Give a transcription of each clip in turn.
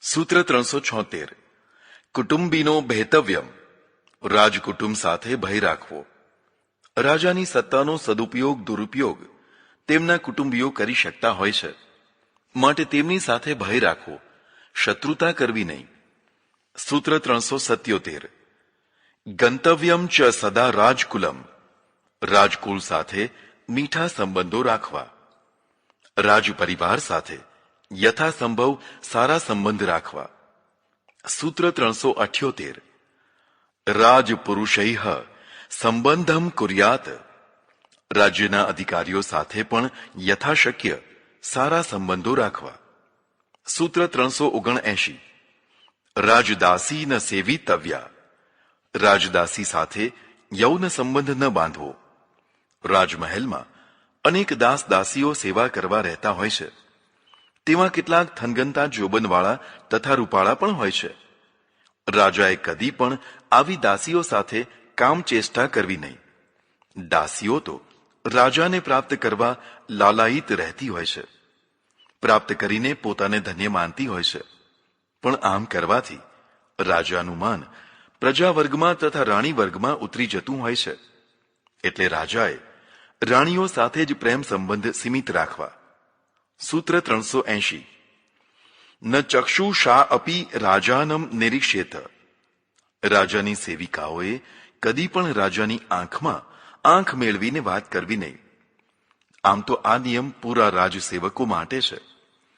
સૂત્ર 376 કુટુંબીનો ભેતવ્યમ. રાજકુટુંબ સાથે ભય રાખવો. રાજાની સત્તાનો સદુપયોગ દુરુપયોગ તેમના કુટુંબીઓ કરી શકતા હોય છે, માટે તેમની સાથે ભય રાખવો, શત્રુતા કરવી નહીં. સૂત્ર 377 ગંતવ્યમ ચ સદા રાજકુલમ. રાજકુલ સાથે મીઠા સંબંધો રાખવા. રાજ પરિવાર સાથે યથાસંભવ સારા સંબંધ રાખવા. સૂત્ર 378 રાજપુરુષૈઃ સંબંધમ કુર્યાત. રાજ્યના અધિકારીઓ સાથે પણ યથાશક્ય સારા સંબંધો રાખવા. સૂત્ર 379 રાજદાસી ન સેવિતવ્યા. રાજદાસી સાથે યૌન સંબંધ ન બાંધવો. રાજમહેલમાં અનેક દાસ દાસીઓ સેવા કરવા રહેતા હોય છે. તેમાં કેટલાક થનગનતા જોબનવાળા તથા રૂપાળા પણ હોય છે. રાજાએ કદી પણ આવી દાસીઓ સાથે કામચેષ્ટા કરવી નહીં. દાસીઓ તો રાજાને પ્રાપ્ત કરવા લાલાયિત રહેતી હોય છે, પ્રાપ્ત કરીને પોતાને ધન્ય માનતી હોય છે. પણ આમ કરવાથી રાજાનું માન પ્રજાવર્ગમાં તથા રાણી વર્ગમાં ઉતરી જતું હોય છે. એટલે રાજાએ રાણીઓ સાથે જ પ્રેમ સંબંધ સીમિત રાખવા. સૂત્ર 380 ન ચક્ષુષા અપી રાજાનમ નિરીક્ષેત. રાજાની સેવિકાઓએ કદી પણ રાજાની આંખમાં આંખ મેળવીને વાત કરવી નહીં. આમ તો આ નિયમ પૂરા રાજસેવકો માટે છે.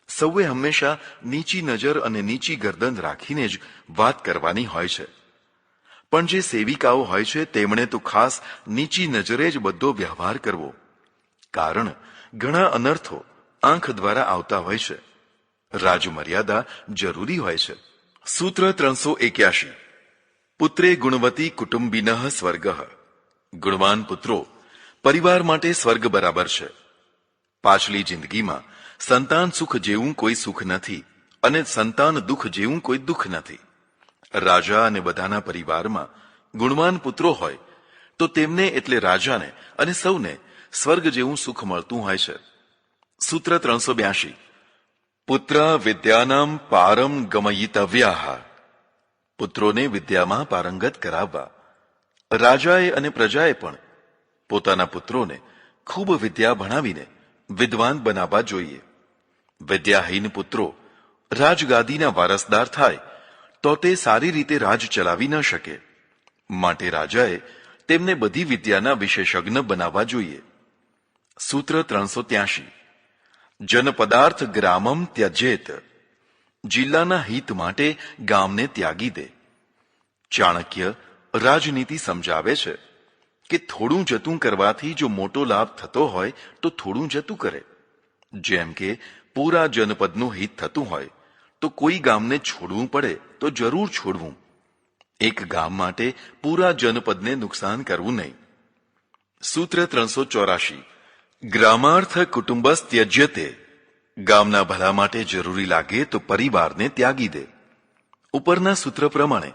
સૌએ હંમેશા નીચી નજર અને નીચી ગરદન રાખીને જ વાત કરવાની હોય છે. પણ જે સેવિકાઓ હોય છે તેમણે તો ખાસ નીચી નજરે જ બધો વ્યવહાર કરવો, કારણ ઘણા અનર્થો આંખ દ્વારા આવતા હોય છે. રાજમર્યાદા જરૂરી હોય છે. સૂત્ર 381 પુત્રે ગુણવતી કુટુંબિનઃ સ્વર્ગ. ગુણવાન પુત્રો પરિવાર માટે સ્વર્ગ બરાબર છે. પાછલી જિંદગીમાં સંતાન સુખ જેવું કોઈ સુખ નથી અને સંતાન દુઃખ જેવું કોઈ દુઃખ નથી. રાજા અને બધાના પરિવારમાં ગુણવાન પુત્રો હોય તો તેમને એટલે રાજાને અને સૌને સ્વર્ગ જેવું સુખ મળતું હોય છે. સૂત્ર 382 પુત્ર વિદ્યાનામ પારમ ગમયિતવ્યાઃ. પુત્રોને વિદ્યામાં પારંગત કરાવવા. રાજાએ અને પ્રજાએ પણ પોતાના પુત્રોને ખૂબ વિદ્યા ભણાવીને વિદ્વાન બનાવવા જોઈએ. વિદ્યાહીન પુત્રો રાજગાદીના વારસદાર થાય તો તે સારી રીતે રાજ ચલાવી ન શકે. માટે રાજાએ તેમને બધી વિદ્યાના વિશેષજ્ઞ બનાવવા જોઈએ. સૂત્ર 383 જનપદાર્થ ગ્રામમ ત્યજેત. જિલ્લાના હિત માટે ગામને ત્યાગી દે. ચાણક્ય રાજનીતિ સમજાવે છે કે થોડું જતું કરવાથી જો મોટો લાભ થતો હોય તો થોડું જતું કરે. જેમ કે પૂરા જનપદનું હિત થતું હોય તો કોઈ ગામને છોડવું પડે તો જરૂર છોડવું. એક ગામ માટે પૂરા જનપદને નુકસાન કરવું નહીં. સૂત્ર 384 ગ્રામાર્થ કુટુંબસ ત્યજ્યતે. ગામના ભલા માટે જરૂરી લાગે તો પરિવારને ત્યાગી દે. ઉપરના સૂત્ર પ્રમાણે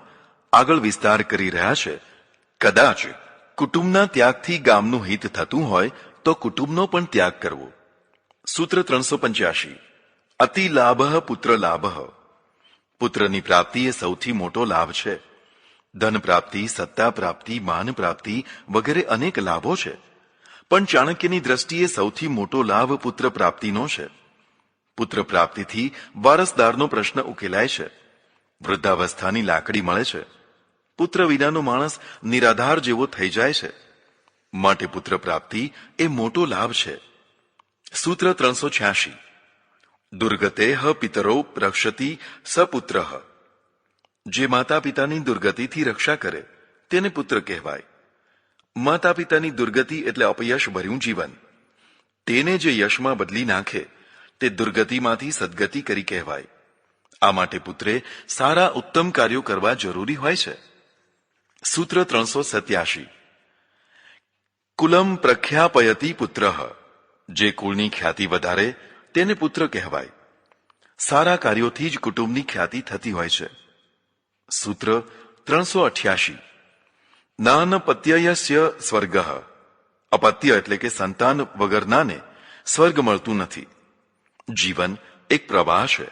આગળ વિસ્તાર કરી રહ્યા છે. કદાચ કુટુંબના ત્યાગથી ગામનું હિત થતું હોય તો કુટુંબનો પણ ત્યાગ કરવો. સૂત્ર 385 અતિ લાભ પુત્ર લાભ. પુત્રની પ્રાપ્તિ એ સૌથી મોટો લાભ છે. ધન પ્રાપ્તિ, સત્તા પ્રાપ્તિ, માન પ્રાપ્તિ વગેરે અનેક લાભો છે, પણ ચાણક્યની દ્રષ્ટિએ સૌથી મોટો લાભ પુત્ર પ્રાપ્તિનો છે. પુત્ર પ્રાપ્તિથી વારસદારનો પ્રશ્ન ઉકેલાય છે. વૃદ્ધાવસ્થાની લાકડી મળે છે. પુત્ર વિનાનો માણસ નિરાધાર જેવો થઈ જાય છે. માટે પુત્ર પ્રાપ્તિ એ મોટો લાભ છે. સૂત્ર 386 દુર્ગતેઃ પિતરો રક્ષતિ સપુત્ર. જે માતા પિતાની દુર્ગતિથી રક્ષા કરે તેને પુત્ર કહેવાય. માતા પિતાની દુર્ગતિ એટલે અપયશ ભર્યું જીવન. તેને જે યશમાં બદલી નાખે તે દુર્ગતિમાંથી સદગતિ કરી કહેવાય. આ માટે પુત્રે સારા ઉત્તમ કાર્યો કરવા જરૂરી હોય છે. સૂત્ર 387 કુલમ પ્રખ્યાપયતિ પુત્ર. જે કુળની ખ્યાતિ વધારે તેને પુત્ર કહેવાય. સારા કાર્યોથી જ કુટુંબની ખ્યાતિ થતી હોય છે. સૂત્ર 388 નાનપત્યયસ્ય સ્વર્ગ. અપત્ય એટલે કે સંતાન વગરનાને સ્વર્ગ મળતું નથી. જીવન એક પ્રવાહ છે.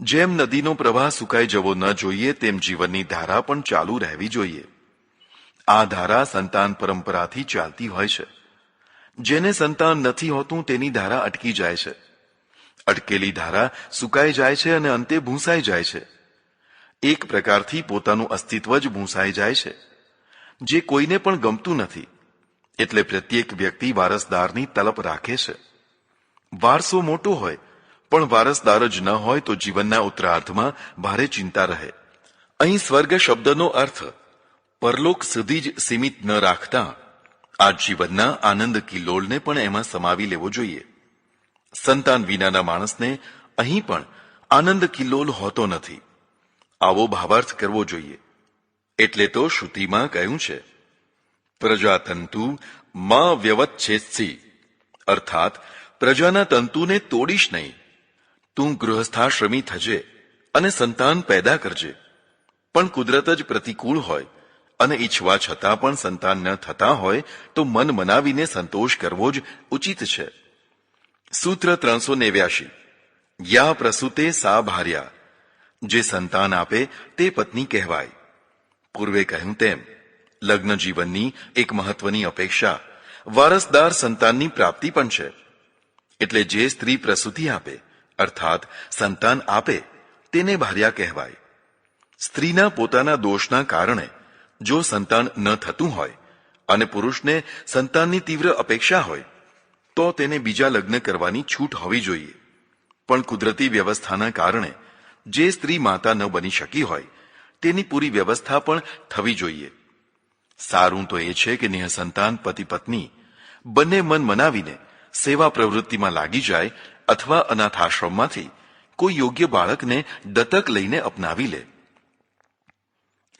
જેમ નદીનો પ્રવાહ સુકાઈ જવો ન જોઈએ તેમ જીવનની ધારા પણ ચાલુ રહેવી જોઈએ. આ ધારા સંતાન પરંપરાથી ચાલતી હોય છે. જેને સંતાન નથી હોતું તેની ધારા અટકી જાય છે. અટકેલી ધારા સુકાઈ જાય છે અને અંતે ભૂંસાઈ જાય છે. એક પ્રકારથી પોતાનું અસ્તિત્વ જ ભૂંસાઈ જાય છે, જે કોઈને પણ ગમતું નથી. એટલે પ્રત્યેક વ્યક્તિ વારસદારની તલપ રાખે છે. વારસો મોટો હોય પણ વારસદાર જ ન હોય તો જીવનના ઉત્તરાર્ધમાં ભારે ચિંતા રહે. અહીં સ્વર્ગ શબ્દનો અર્થ પરલોક સુધી જ સીમિત ન રાખતા આ જીવનના આનંદ કિલ્લોળને પણ એમાં સમાવી લેવો જોઈએ. સંતાન વિનાના માણસને અહીં પણ આનંદ કિલ્લોલ હોતો નથી. આવો ભાવાર્થ કરવો જોઈએ. એટલે તો શ્રુતિમાં કહ્યું છે, પ્રજાતંતુ માં વ્યવચ્છેત્સી, અર્થાત પ્રજાના તંતુને તોડીશ નહીં. તું ગૃહસ્થાશ્રમી થજે અને સંતાન પેદા કરજે. પણ કુદરત જ પ્રતિકૂળ હોય અને ઈચ્છવા છતાં પણ સંતાન ન થતા હોય તો મન મનાવીને સંતોષ કરવો જ ઉચિત છે. સૂત્ર 389. યા પ્રસૂતે સા ભાર્યા. જે સંતાન આપે તે પત્ની કહેવાય. પૂર્વે કહ્યું તેમ લગ્ન જીવનની એક મહત્વની અપેક્ષા વારસદાર સંતાનની પ્રાપ્તિ પણ છે. એટલે જે સ્ત્રી પ્રસૂતિ આપે અર્થાત સંતાન આપે તેને ભાર્યા કહેવાય. સ્ત્રીના પોતાના દોષના કારણે જો સંતાન ન થતું હોય અને પુરુષને સંતાનની તીવ્ર અપેક્ષા હોય તો તેને બીજા લગ્ન કરવાની છૂટ હોવી જોઈએ. પણ કુદરતી વ્યવસ્થાના કારણે જે સ્ત્રી માતા ન બની શકી હોય તેની પૂરી વ્યવસ્થા પણ થવી જોઈએ. સારું તો એ છે કે નિઃસંતાન પતિ પત્ની બંને મન મનાવીને સેવા પ્રવૃત્તિમાં લાગી જાય અથવા અનાથાશ્રમમાંથી કોઈ યોગ્ય બાળકને દત્તક લઈને અપનાવી લે.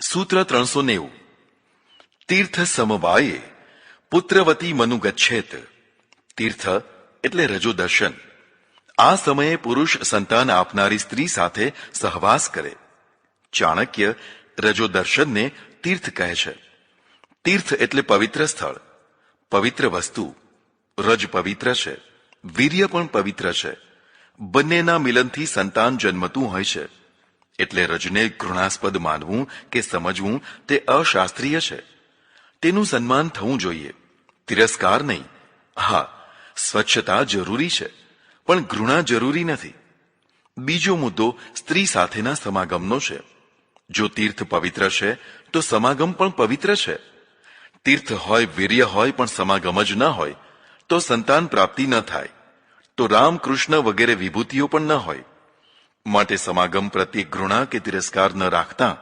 સૂત્ર 390. તીર્થ સમવાયે પુત્રવતી મનુ ગચ્છેત. તીર્થ એટલે રજો દર્શન. આ સમયે પુરુષ સંતાન આપનારી સ્ત્રી સાથે સહવાસ કરે. ચાણક્ય રજો દર્શનને તીર્થ કહે છે. તીર્થ એટલે પવિત્ર સ્થળ, પવિત્ર વસ્તુ. રજ પવિત્ર છે, વીર્ય પણ પવિત્ર છે. બંનેના મિલનથી સંતાન જન્મતું હોય છે. એટલે રજને ઘૃણાસ્પદ માનવું કે સમજવું તે અશાસ્ત્રીય છે. તેનું સન્માન થવું જોઈએ, તિરસ્કાર નહીં. હા, સ્વચ્છતા જરૂરી છે પણ ઘૃણા જરૂરી નથી. બીજો મુદ્દો સ્ત્રી સાથેના સમાગમનો છે. જો તીર્થ પવિત્ર છે તો સમાગમ પણ પવિત્ર છે. તીર્થ હોય, વીર્ય હોય પણ સમાગમ જ ન હોય તો સંતાન પ્રાપ્તિ ન થાય. તો રામ કૃષ્ણ વગેરે વિભૂતિઓ પણ ન હોય. માટે સમાગમ પ્રત્યે ઘૃણા કે તિરસ્કાર ન રાખતા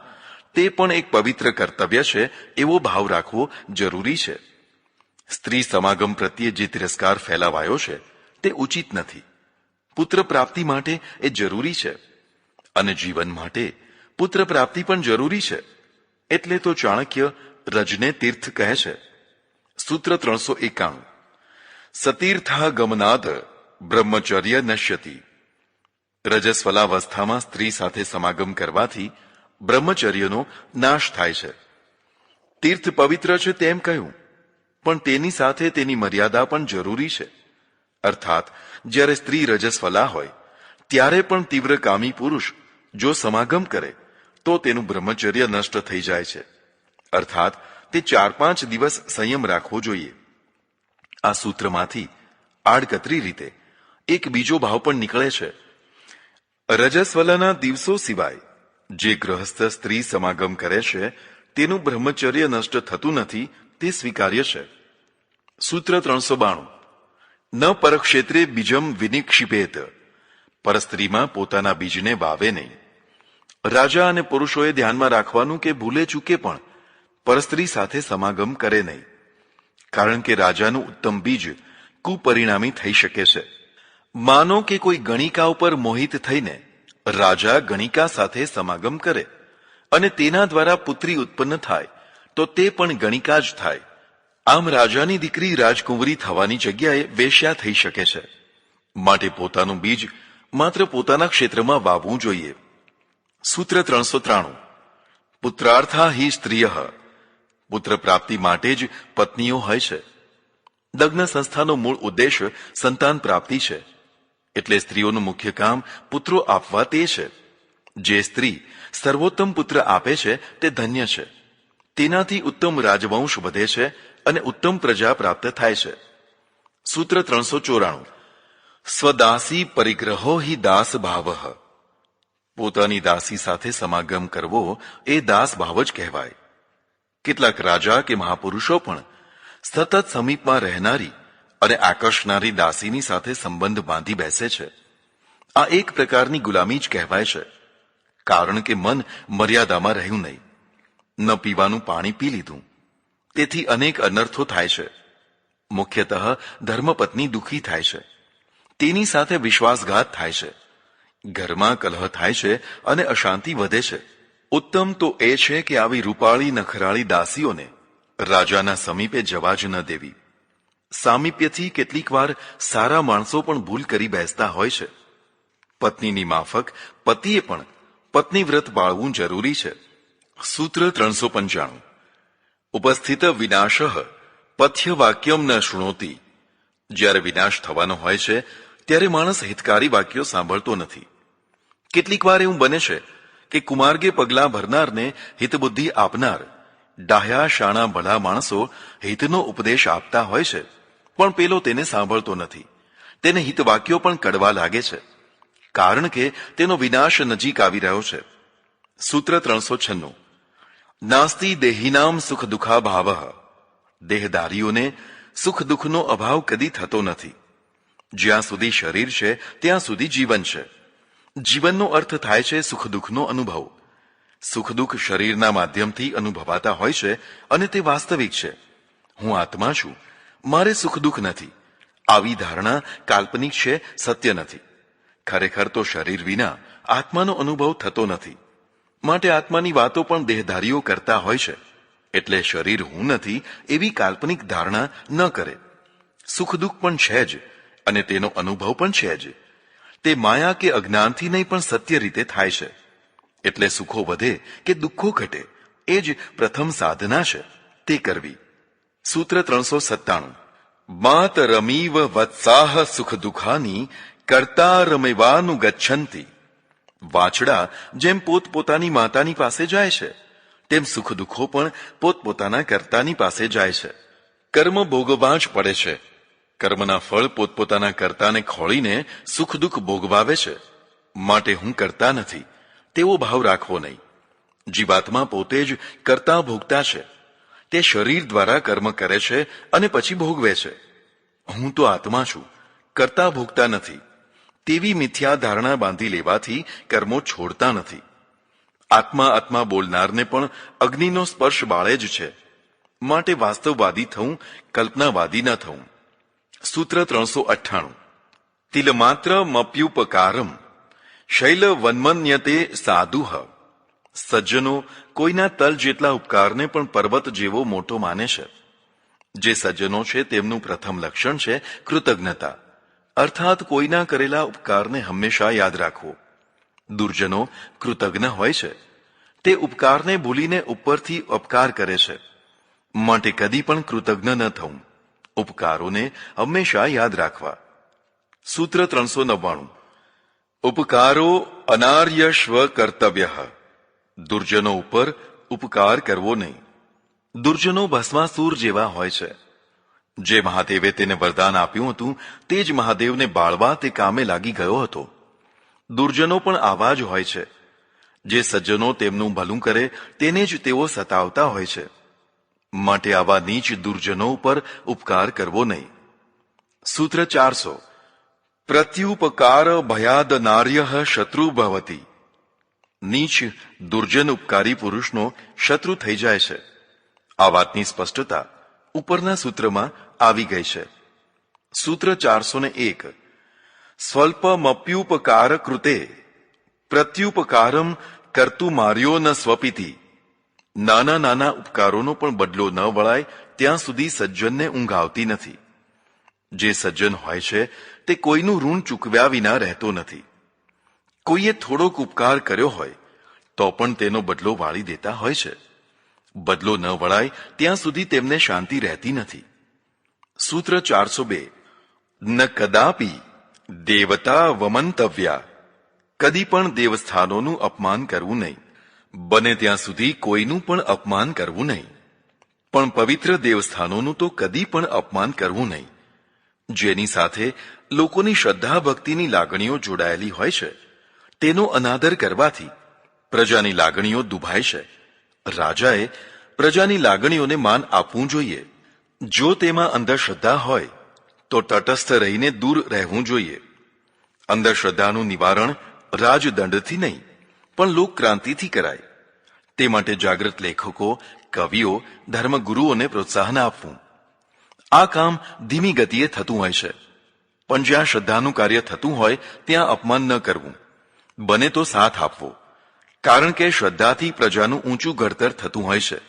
તે પણ એક પવિત્ર કર્તવ્ય છે એવો ભાવ રાખવો જરૂરી છે. સ્ત્રી સમાગમ પ્રત્યે જે તિરસ્કાર ફેલાવાયો છે તે ઉચિત નથી. પુત્ર પ્રાપ્તિ માટે એ જરૂરી છે અને જીવન માટે પુત્ર પ્રાપ્તિ પણ જરૂરી છે. એટલે તો ચાણક્ય રજને તીર્થ કહે છે. સૂત્ર 391. સતીર્થા ગમનાદ બ્રહ્મચર્ય નશ્યતિ. રજસ્વલાવસ્થામાં સ્ત્રી સાથે સમાગમ કરવાથી બ્રહ્મચર્યનો નાશ થાય છે. તીર્થ પવિત્ર છે તેમ કહ્યું, પણ તેની સાથે તેની મર્યાદા પણ જરૂરી છે. અર્થાત જ્યારે સ્ત્રી રજસ્વલા હોય ત્યારે પણ તીવ્ર કામી પુરુષ જો સમાગમ કરે તો તેનું બ્રહ્મચર્ય નષ્ટ થઈ જાય છે. અર્થાત તે 4-5 દિવસ સંયમ રાખવો જોઈએ. આ સૂત્રમાંથી આડકતરી રીતે એક બીજો ભાવ પણ નીકળે છે. રજસ્વલાના દિવસો સિવાય જે ગ્રહસ્થ સ્ત્રી સમાગમ કરે છે તેનું બ્રહ્મચર્ય નષ્ટ થતું નથી તે સ્વીકાર્ય છે. સૂત્ર 392. ન પરક્ષેત્રે બીજમ વિનિક્ષિપેત. પરસ્ત્રીમાં પોતાના બીજને વાવે નહીં. રાજા અને પુરુષોએ ધ્યાનમાં રાખવાનું કે ભૂલે ચૂકે પણ પરસ્ત્રી સાથે સમાગમ કરે નહીં. કારણ કે રાજાનું ઉત્તમ બીજ કુપરિણામી થઈ શકે છે. માનો કે કોઈ ગણિકા ઉપર મોહિત થઈને રાજા ગણિકા સાથે સમાગમ કરે અને તેના દ્વારા પુત્રી ઉત્પન્ન થાય તો તે પણ ગણિકા જ થાય. આમ રાજાની દીકરી રાજકુંવરી થવાની જગ્યાએ વેશ્યા થઈ શકે છે. માટે પોતાનું બીજ માત્ર પોતાના ક્ષેત્રમાં વાવવું જોઈએ. સૂત્ર 393. પુત્રાર્થા હિ સ્ત્રીય. પુત્ર પ્રાપ્તિ માટે જ પત્નીઓ હોય છે. લગ્ન સંસ્થાનો મૂળ ઉદ્દેશ સંતાન પ્રાપ્તિ છે. એટલે સ્ત્રીઓનું મુખ્ય કામ પુત્રો આપવા તે છે. જે સ્ત્રી સર્વોત્તમ પુત્ર આપે છે તે ધન્ય છે. તેનાથી ઉત્તમ રાજવંશ વધે છે અને ઉત્તમ પ્રજા પ્રાપ્ત થાય છે. સૂત્ર 394. સ્વદાસી પરિગ્રહો હિ દાસ ભાવ. પોતાની દાસી સાથે સમાગમ કરવો એ દાસ ભાવ જ કહેવાય. કેટલાક રાજા કે મહાપુરુષો પણ સતત સમીપમાં રહેનારી અને આકર્ષનારી દાસીની સાથે સંબંધ બાંધી બેસે છે. આ એક પ્રકારની ગુલામી જ કહેવાય છે, કારણ કે મન મર્યાદામાં રહ્યું નહીં. ન પીવાનું પાણી પી લીધું, તેથી અનેક અનર્થો થાય છે. મુખ્યતઃ ધર્મપત્ની દુઃખી થાય છે, તેની સાથે વિશ્વાસઘાત થાય છે, ઘરમાં કલહ થાય છે અને અશાંતિ વધે છે. ઉત્તમ તો એ છે કે આવી રૂપાળી નખરાળી દાસીઓને રાજાના સમીપે જવા જ ન દેવી. સામીપ્યથી કેટલીક વાર સારા માણસો પણ ભૂલ કરી બેસતા હોય છે. પત્નીની માફક પતિએ પણ પત્ની વ્રત પાળવું જરૂરી છે. સૂત્ર 395. ઉપસ્થિત વિનાશ પથ્ય વાક્યમ ન શૃણોતિ. જ્યારે વિનાશ થવાનો હોય છે ત્યારે માણસ હિતકારી વાક્યો સાંભળતો નથી. કેટલીક વાર એવું બને છે કે કુમાર્ગે પગલાં ભરનારને હિતબુદ્ધિ આપનાર ડાહ્યા શાણા ભલા માણસો હિતનો ઉપદેશ આપતા હોય છે, પણ પેલો તેને સાંભળતો નથી. તેને હિતવાક્યો પણ કડવા લાગે છે, કારણ કે તેનો વિનાશ નજીક આવી રહ્યો છે. સૂત્ર 396. નાસ્તિ દેહિનામ સુખ દુઃખા ભાવ. દેહધારીઓને સુખ દુઃખનો અભાવ કદી થતો નથી. જ્યાં સુધી શરીર છે ત્યાં સુધી જીવન છે. જીવનનો અર્થ થાય છે સુખ દુઃખનો અનુભવ. સુખ દુઃખ શરીરના માધ્યમથી અનુભવાતા હોય છે અને તે વાસ્તવિક છે. હું આત્મા છું, મારે સુખ દુઃખ નથી. આવી ધારણા કાલ્પનિક છે, સત્ય નથી. ખરેખર તો શરીર વિના આત્માનો અનુભવ થતો નથી. માટે આત્માની વાતો પણ દેહધારીઓ કરતા હોય છે. એટલે શરીર હું નથી એવી કાલ્પનિક ધારણા ન કરે. સુખ દુઃખ પણ છે જ અને તેનો અનુભવ પણ છે જ. તે માયા કે અજ્ઞાનથી નહીં પણ સત્ય રીતે થાય છે. એટલે સુખો વધે કે દુઃખો ઘટે એ જ પ્રથમ સાધના છે, તે કરવી. સૂત્ર 397. માત રમીવ વત્સાહ સુખ દુઃખાની કર્તા રમેવાનું ગચ્છંતી. વાછડા જેમ પોતપોતાની માતાની પાસે જાય છે, તેમ સુખ દુઃખો પણ પોતપોતાના કર્તાની પાસે જાય છે. કર્મ ભોગવવા જ પડે છે. કર્મના ફળ પોતપોતાના કર્તાને ખોળીને સુખ દુઃખ ભોગવાવે છે. માટે હું કરતા નથી તેવો ભાવ રાખવો નહીં. જીવાત્મા પોતે જ કર્તા ભોગતા છે. તે શરીર દ્વારા કર્મ કરે છે અને પછી ભોગવે છે. હું તો આત્મા છું, કર્તા ભોગતા નથી. તેવી મિથ્યા ધારણા બાંધી લેવાથી કર્મો છોડતા નથી. આત્મા આત્મા બોલનારને પણ અગ્નિનો સ્પર્શ બાળે જ છે. માટે વાસ્તવવાદી થવું, કલ્પનાવાદી ન થવું. સૂત્ર 398. તિલમાત્ર મપ્યુપકારમ શૈલ વન્મન્યતે સાધુઃ. સજ્જનો કોઈના તલ જેટલા ઉપકારને પણ પર્વત જેવો મોટો માને છે. જે સજ્જનો છે તેમનું પ્રથમ લક્ષણ છે કૃતજ્ઞતા, અર્થાત કોઈના કરેલા ઉપકારને હંમેશા યાદ રાખવો. દુર્જનો કૃતજ્ઞ હોય છે. તે ઉપકારને ભૂલીને ઉપરથી અપકાર કરે છે. માટે કદી પણ કૃતજ્ઞ ન થવું. ઉપકારોને હંમેશા યાદ રાખવા. સૂત્ર 399. ઉપકારો અનાર્યશ્વ કર્તવ્ય. દુર્જનો ઉપર ઉપકાર કરવો નહીં. દુર્જનો ભસ્માસુર જેવા હોય છે. જે મહાદેવે તેને વરદાન આપ્યું હતું તે જ મહાદેવને બાળવા તે કામે લાગી ગયો હતો. દુર્જનો પણ આવા જ હોય છે. જે સજ્જનો તેમનું ભલું કરે તેને જ તેઓ સતાવતા હોય છે. માટે આવા નીચ દુર્જનો ઉપર ઉપકાર કરવો નહીં. સૂત્ર 400. પ્રત્યુપકાર ભયાદ નાર્ય શત્રુ ભવતી. નીચ દુર્જન ઉપકારી પુરુષનો શત્રુ થઈ જાય છે. આ વાતની સ્પષ્ટતા ઉપરના સૂત્રમાં આવી ગઈ છે. સૂત્ર 401. સ્વલ્પમપ્યુપકાર કૃતે પ્રત્યુપકારમ કર્તુ માર્યો ન સ્વપિતિ. નાના નાના ઉપકારોનો પણ બદલો ન વળાય ત્યાં સુધી સજ્જનને ઊંઘ આવતી નથી. જે સજ્જન હોય છે તે કોઈનું ઋણ ચૂકવ્યા વિના રહેતો નથી. કોઈએ થોડોક ઉપકાર કર્યો હોય તો પણ તેનો બદલો વાળી દેતા હોય છે. બદલો ન વળાય ત્યાં સુધી તેમને શાંતિ રહેતી નથી. સૂત્ર 402. ન કદાપી દેવતા વમંતવ્યા કદી પણ દેવસ્થાનોનું અપમાન કરવું નહીં. બને ત્યાં સુધી કોઈનું પણ અપમાન કરવું નહીં, પણ પવિત્ર દેવસ્થાનોનું તો કદી પણ અપમાન કરવું નહીં. જેની સાથે લોકોની શ્રદ્ધા ભક્તિની લાગણીઓ જોડાયેલી હોય છે, તેનો અનાદર કરવાથી પ્રજાની લાગણીઓ દુભાય છે. રાજાએ પ્રજાની લાગણીઓને માન આપવું જોઈએ. જો તેમાં અંધશ્રદ્ધા હોય તો તટસ્થ રહીને દૂર રહેવું જોઈએ. અંધશ્રદ્ધાનું નિવારણ રાજદંડથી નહીં, પણ લોકક્રાંતિથી કરાય. તે માટે જાગૃત લેખકો, કવિઓ, ધર્મગુરુઓને પ્રોત્સાહન આપવું. આ કામ ધીમી ગતિએ થતું હોય છે, પણ જ્યાં શ્રદ્ધાનું કાર્ય થતું હોય ત્યાં અપમાન ન કરવું. બને તો સાથ આપવો, કારણ કે શ્રદ્ધાથી પ્રજાનું ઊંચું ઘડતર થતું હોય છે.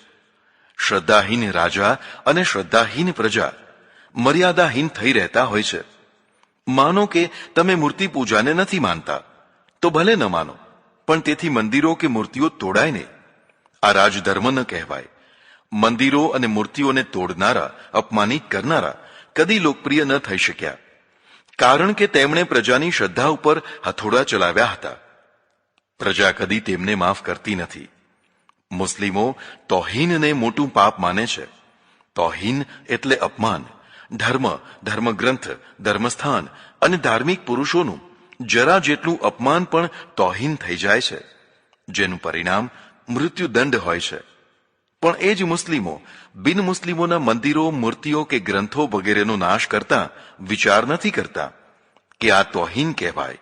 શ્રદ્ધાહીન રાજા અને શ્રદ્ધાહીન પ્રજા મર્યાદાહીન થઈ રહેતા હોય છે. માનો કે તમે મૂર્તિ પૂજાને નથી માનતા, તો ભલે ન માનો, પણ તેથી મંદિરો કે મૂર્તિઓ તોડાય નહીં. આ રાજધર્મ ન કહેવાય. મંદિરો અને મૂર્તિઓને તોડનારા, અપમાનિત કરનારા કદી લોકપ્રિય ન થઈ શક્યા, કારણ કે તેમણે પ્રજાની શ્રદ્ધા ઉપર હથોડા ચલાવ્યા હતા. પ્રજા કદી તેમને માફ કરતી નથી. મુસ્લિમો તોહીનને મોટું પાપ માને છે. તોહીન એટલે અપમાન. ધર્મ, ધર્મગ્રંથ, ધર્મસ્થાન અને ધાર્મિક પુરુષોનું જરા જેટલું અપમાન પણ તોહીન થઈ જાય છે, જેનું પરિણામ મૃત્યુદંડ હોય છે. પણ એ જ મુસ્લિમો બિન મુસ્લિમોના મંદિરો, મૂર્તિઓ કે ગ્રંથો વગેરેનો નાશ કરતા વિચાર નથી કરતા કે આ તોહીન કહેવાય.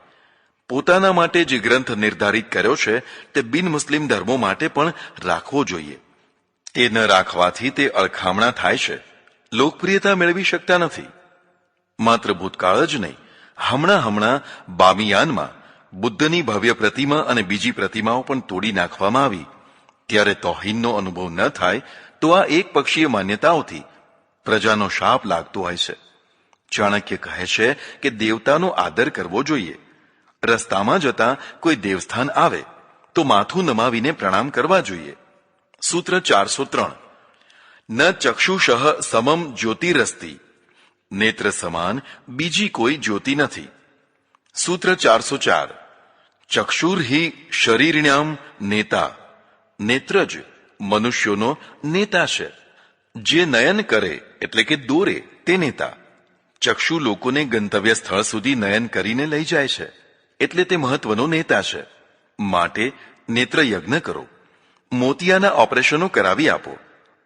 પોતાના માટે જે ગ્રંથ નિર્ધારિત કર્યો છે તે બિન મુસ્લિમ ધર્મો માટે પણ રાખવો જોઈએ. તે ન રાખવાથી તે અળખામણા થાય છે, લોકપ્રિયતા મેળવી શકતા નથી. માત્ર ભૂતકાળ જ નહીં, હમણાં બામિયાનમાં બુદ્ધની ભવ્ય પ્રતિમા અને બીજી પ્રતિમાઓ પણ તોડી નાખવામાં આવી. ત્યારે તોહીનનો અનુભવ ન થાય તો આ એક પક્ષીય માન્યતાઓથી પ્રજાનો શાપ લાગતો હોય છે. ચાણક્ય કહે છે કે દેવતાનો આદર કરવો જોઈએ. રસ્તામાં જતા કોઈ દેવસ્થાન આવે તો માથું નમાવીને પ્રણામ કરવા જોઈએ. સૂત્ર 403. ન ચક્ષુષઃ સમમ જ્યોતિરસ્તિ. નેત્ર સમાન બીજી કોઈ જ્યોતિ નથી. સૂત્ર 404. ચક્ષુર હિ શરીરણ્યામ નેતા. નેત્ર જ મનુષ્યોનો નેતા છે. જે નયન કરે એટલે કે દોરે તે નેતા. ચક્ષુ લોકોને ગંતવ્ય સ્થળ સુધી નયન કરીને લઈ જાય છે, એટલે તે મહત્વનો નેતા છે. માટે નેત્ર યજ્ઞ કરો. મોતિયાના ઓપરેશનો કરાવી આપો,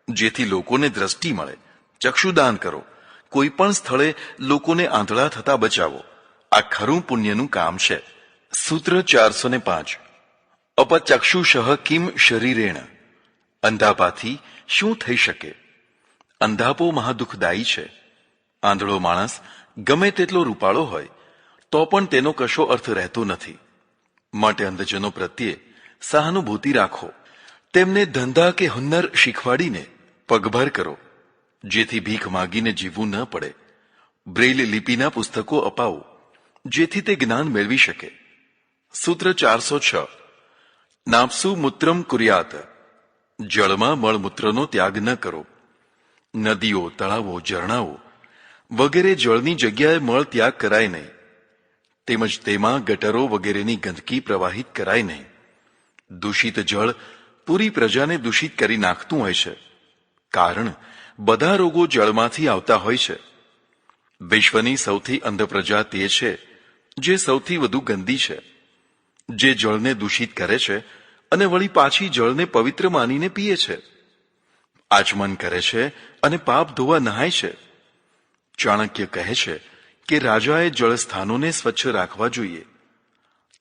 જેથી લોકોને દ્રષ્ટિ મળે. ચક્ષુદાન કરો. કોઈ પણ સ્થળે લોકોને આંધળા થતા બચાવો. આ ખરું પુણ્યનું કામ છે. સૂત્ર 405. અપચક્ષુષઃ કિમ શરીરેણ. અંધાપાથી શું થઈ શકે? અંધાપો મહાદુઃખદાયી છે. આંધળો માણસ ગમે તેટલો રૂપાળો હોય તો પણ તેનો કશો અર્થ રહેતો નથી. માટે અંધજનો પ્રત્યે સહાનુભૂતિ રાખો. તેમને ધંધા કે હુન્નર શીખવાડીને પગભર કરો, જેથી ભીખ માગીને જીવવું ન પડે. બ્રેઇલ લિપિના પુસ્તકો અપાવો, જેથી તે જ્ઞાન મેળવી શકે. સૂત્ર 406. નાપ્સુ મૂત્રમ કુર્યાત. જળમાં મળમૂત્રનો ત્યાગ ન કરો. નદીઓ, તળાવો, ઝરણાઓ વગેરે જળની જગ્યાએ મળ ત્યાગ કરાય નહીં. તેમજ તેમાં ગટરો વગેરેની ગંદકી પ્રવાહિત કરાય નહીં. દૂષિત જળ પૂરી પ્રજાને દૂષિત કરી નાખતું હોય છે, કારણ બધા રોગો જળમાંથી આવતા હોય છે. વિશ્વની સૌથી અંધ પ્રજા તે છે જે સૌથી વધુ ગંદી છે, જે જળને દૂષિત કરે છે અને વળી પાછી જળને પવિત્ર માનીને પીએ છે. આચમન કરે છે અને પાપ ધોવા નહાય છે. ચાણક્ય કહે છે કે રાજાએ જળસ્થાનોને સ્વચ્છ રાખવા જોઈએ.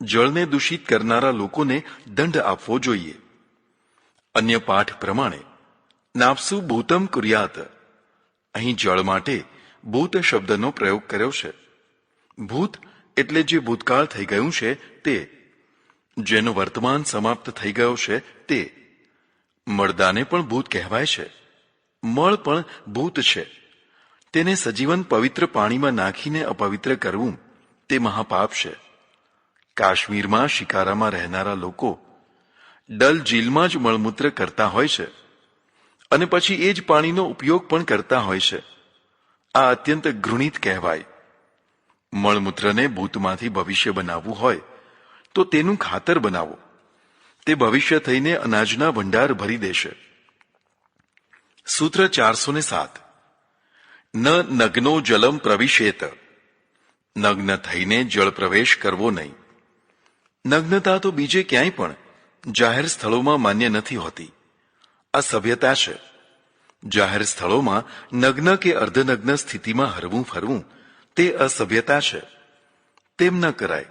જળને દૂષિત કરનારા લોકોને દંડ આપવો જોઈએ. અન્ય પાઠ પ્રમાણે નાપ્સુ ભૂતમ કુર્યાત. અહીં જળ માટે ભૂત શબ્દનો પ્રયોગ કર્યો છે. ભૂત એટલે જે ભૂતકાળ થઈ ગયું છે તે, જેનો વર્તમાન સમાપ્ત થઈ ગયો છે તે. મળદાને પણ ભૂત કહેવાય છે. મળ પણ ભૂત છે. તેને સજીવન પવિત્ર પાણીમાં નાખીને અપવિત્ર કરવું તે મહાપાપ છે. કાશ્મીરમાં શિકારામાં રહેનારા લોકો ડલ ઝીલમાં જ મળમૂત્ર કરતા હોય છે અને પછી એ જ પાણીનો ઉપયોગ પણ કરતા હોય છે. આ અત્યંત ઘૃણિત કહેવાય. મળમૂત્રને ભૂતમાંથી ભવિષ્ય બનાવવું હોય તો તેનું ખાતર બનાવો. તે ભવિષ્ય થઈને અનાજના ભંડાર ભરી દેશે. સૂત્ર 407. ન નગ્નો જલમ પ્રવિશેત. નગ્ન થઈને જળ પ્રવેશ કરવો નહીં. નગ્નતા તો બીજે ક્યાંય પણ જાહેર સ્થળોમાં માન્ય નથી હોતી. આ સભ્યતા છે. જાહેર સ્થળોમાં નગ્ન કે અર્ધનગ્ન સ્થિતિમાં હરવું ફરવું તે અસભ્યતા છે. તેમ ન કરાય.